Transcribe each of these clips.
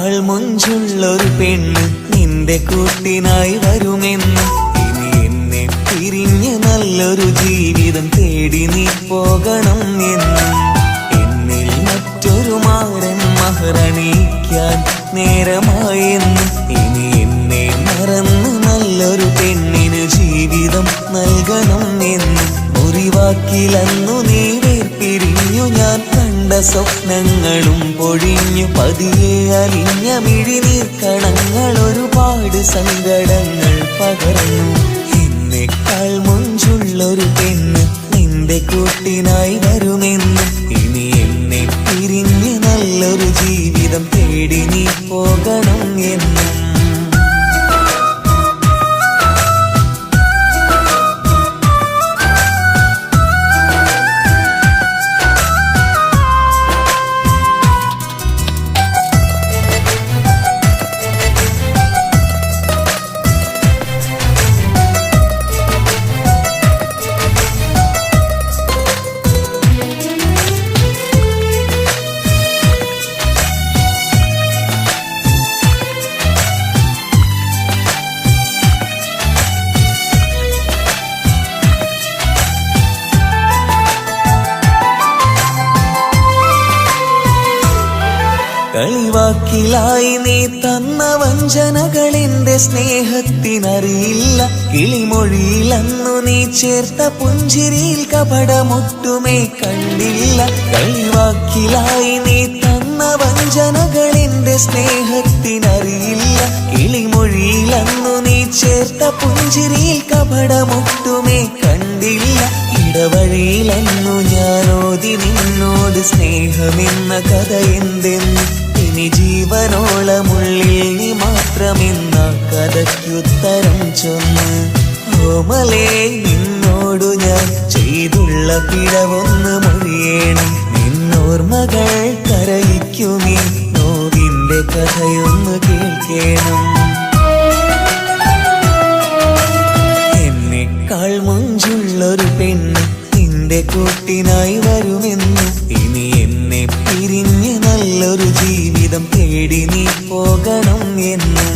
മുഞ്ചുള്ളൊരു പെണ്ണ് നിന്റെ കൂട്ടിനായി വരുമെന്ന്. ഇനി എന്നെ പിരിഞ്ഞ് നല്ലൊരു ജീവിതം തേടി നീ പോകണം എന്ന്. എന്നിൽ മറ്റൊരു മാരൻ മഹറണിക്കാൻ നേരമായെന്ന്. ഇനി എന്നെ മറന്ന് നല്ലൊരു പെണ്ണിന് ജീവിതം നൽകണം എന്ന്. മുറിവാക്കിലന്നു നീ വേർപിരിഞ്ഞു ഞാൻ കണ്ട സ്വപ്നങ്ങളും പൊഴിഞ്ഞു. പതിയെ അലിഞ്ഞ മിഴിനീർ കണങ്ങൾ ഒരുപാട് സങ്കടങ്ങൾ പകർന്നു. എന്നെക്കാൾ മുഞ്ചുള്ളൊരു പെണ്ണ് നിന്റെ കൂട്ടിനായി വരുമെന്ന്. ഇനി എന്നെ പിരിഞ്ഞ് നല്ലൊരു ജീവിതം തേടി നീ പോകണം എന്ന്. കളിവാക്കിലായി നീ തന്ന വഞ്ചനകളെന്റെ സ്നേഹത്തിനറിയില്ല. കിളിമൊഴിയിലന്നു നീ ചേർത്ത പുഞ്ചിരിയിൽ കപടമൊട്ടുമേ കണ്ടില്ല. കളിവാക്കിലായി നീ തന്ന വഞ്ചനകളെന്റെ സ്നേഹത്തിനറിയില്ല. കിളിമൊഴിയിലന്നു നീ ചേർത്ത പുഞ്ചിരിയിൽ കപടമൊട്ടുമേ കണ്ടില്ല. ഇടവഴിയിലന്നു ഞാനോതി നിന്നോട് സ്നേഹമെന്ന കഥ എന്തെന്ന്. ഇനി ജീവനോളമുള്ളിൽ നീ മാത്രമെന്ന കഥയ്ക്കുത്തരം ചൊന്ന്. ഓമലേ നിന്നോടു ഞാൻ ചെയ്തുള്ള പിഴവൊന്ന് മൊഴിയേണം. നിന്നോർമ്മകൾ കരയിക്കുമീ നോവിന്റെ കഥയൊന്ന് കേൾക്കേണം. എന്നെക്കാൾ മുഞ്ചുള്ളൊരു പെണ്ണ് നിന്റെ കൂട്ടിനായി വരുമെന്ന്. ഇനി എന്നെ പിരിഞ്ഞ് നല്ലൊരു ജീവിതം തേടി നീ പോകണം എന്നും.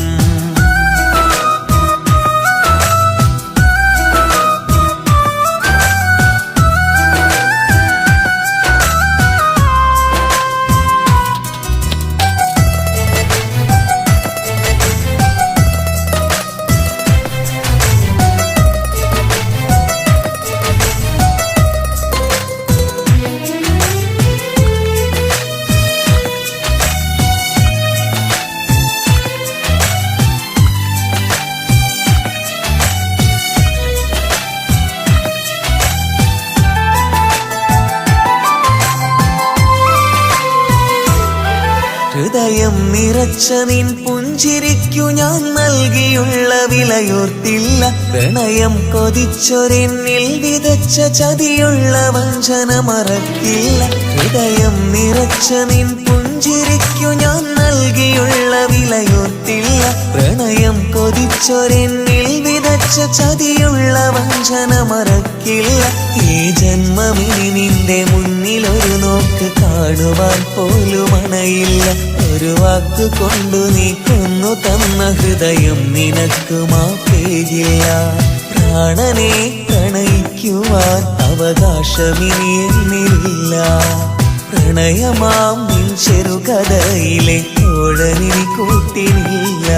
ഹൃദയം നിറച്ച നിൻ പുഞ്ചിരിക്കു ഞാൻ നൽകിയുള്ള വിലയോർത്തില്ല. പ്രണയം കൊതിച്ചൊരെന്നിൽ വിതച്ച ചതിയുള്ള വഞ്ചന മറക്കില്ല. ഹൃദയം നിറച്ച നിൻ പുഞ്ചിരിക്കു ഞാൻ നൽകിയുള്ള വിലയോർത്തില്ല. പ്രണയം കൊതിച്ചൊരെന്നിൽ വിതച്ച ചതിയുള്ള വഞ്ചന മറക്കില്ല. ഈ ജന്മമിനി നിന്റെ മുന്നിലൊരു നോക്ക് കാണുവാൻ പോലും അണയില്ല. ഒരു വാക്ക് കൊണ്ടു നീ കൊന്നു തന്ന ഹൃദയം നിനക്ക് മാപ്പേകില്ല. പ്രാണനെ പ്രണയിക്കുവാൻ അവകാശമിനി എന്നില്ല. പ്രണയമാം നിൻ ചെറുകഥയിലെ തോഴനിനി കൂട്ടിനില്ല.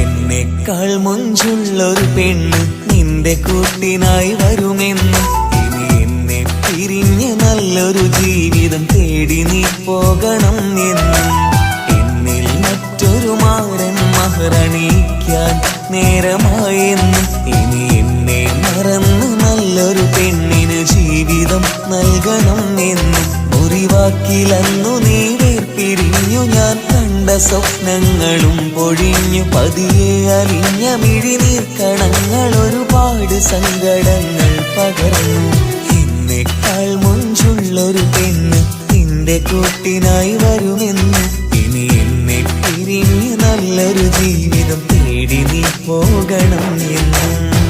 എന്നെക്കാൾ മുഞ്ചുള്ളൊരു പെണ്ണ് നിന്റെ കൂട്ടിനായി വരുമെന്ന്. ഇനി എന്നെ പിരിഞ്ഞ് നല്ലൊരു ജീവിതം തേടി നീ പോകണം എന്നും. എന്നിൽ മറ്റൊരു മാരൻ മഹറണിക്കാൻ നേരമായെന്ന്. ഇനി എന്നെ മറന്ന് നല്ലൊരു പെണ്ണിന് ജീവിതം നൽകണം എന്ന്. മുറിവാക്കിലന്നു നീ വേർപിരിഞ്ഞു ഞാൻ കണ്ട സ്വപ്നങ്ങളും പൊഴിഞ്ഞു. പതിയെ അലിഞ്ഞ മിഴിനീർ കണങ്ങൾ ഒരുപാട് സങ്കടങ്ങൾ പകർന്നു. എന്നെക്കാൾ മുഞ്ചുള്ളൊരു പെണ്ണ് നിന്റെ കൂട്ടിനായി വരുമെന്ന്. ഇനി എന്നെ പിരിഞ്ഞ് നല്ലൊരു ജീവിതം തേടി നീ പോകണം എന്നും.